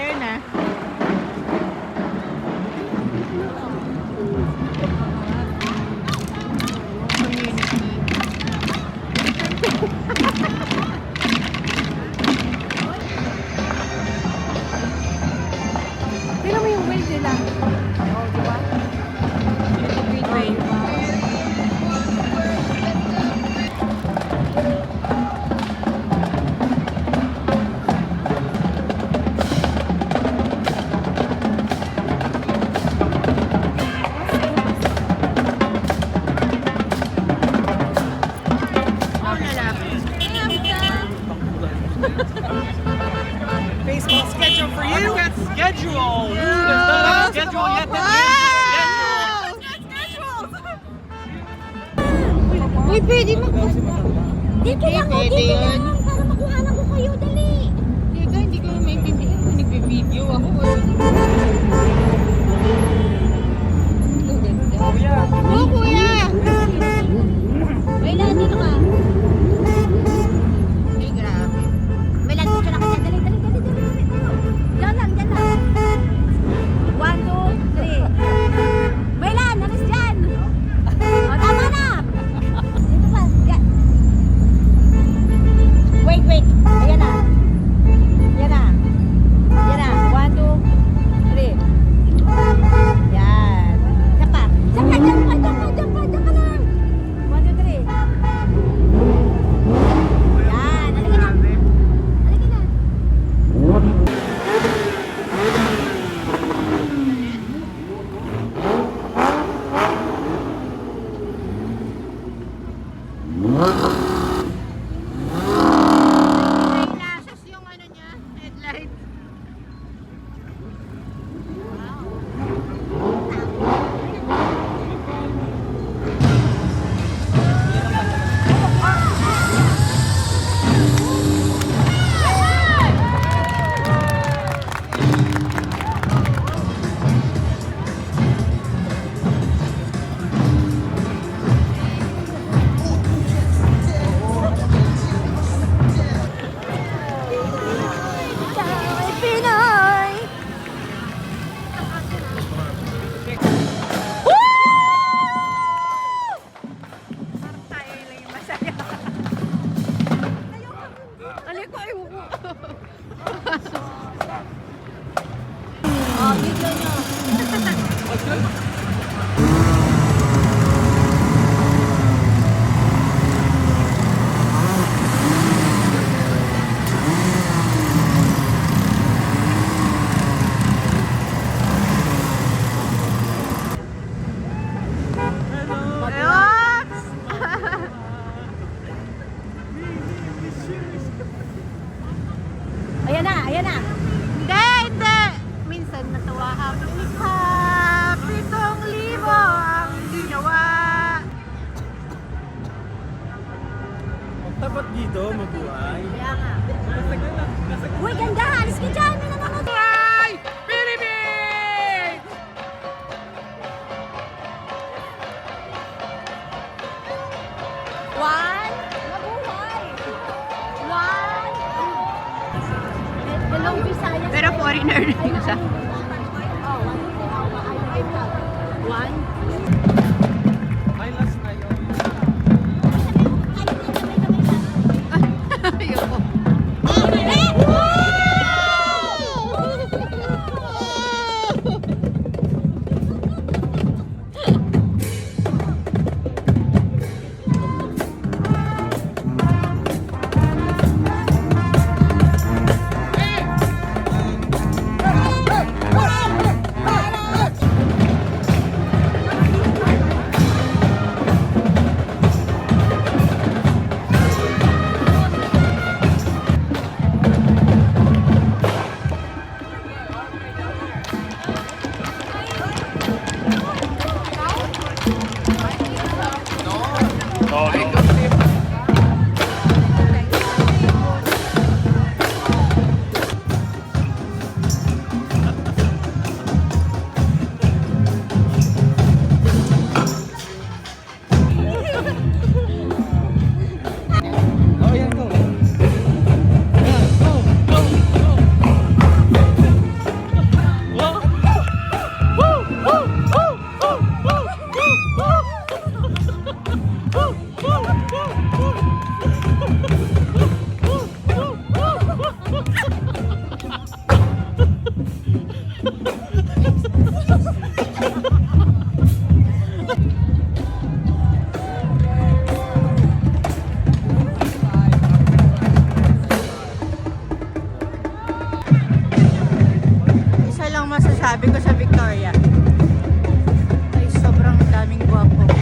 Ayun na. Tingnan mo yung wave nila. Oh, di ba? Green wave. Baseball schedule for you? Look at schedule! Who does not have schedule yet? Uy, pwede mag... Dito lang, oh, Pwede dito yun. lang. Para makuhanan ko kayo, dali. Hindi ko maintindihan. Nagbe-video ako. Oh, kuya! May lahat dito ka. Ay, grabe. May lahat dito na ka. Dali. Diyan lang. 1, 2, 3. May lahat, nalis dyan. O, tama na. Dito pa. Yan. Wait. Ayan na. 1, 2, 3. Yan. Isa pa. Diyan ka lang. 1, 2, 3. Yan. Halika na. May flashes yung ano niya, headlight. Pinoy! Tayo lang yung masaya. Alay ko, ayoko. Oh, video nyo. Ayos! Ayan na. Hindi! Minsan natawa ako. Ikha, 7,000 ang ginawa. Tapat dito, mabuhay. Kaya nga. Uy, ganda! Alis ka dyan! May nanonood! Ay! Philippines! One! Mabuhay! One! Dalawang Visayas. Pero foreigner rin siya. Oh, one. Ay, last na yun. Ayoko. sabi ko sa Victoria. Ay, sobrang daming gwapo.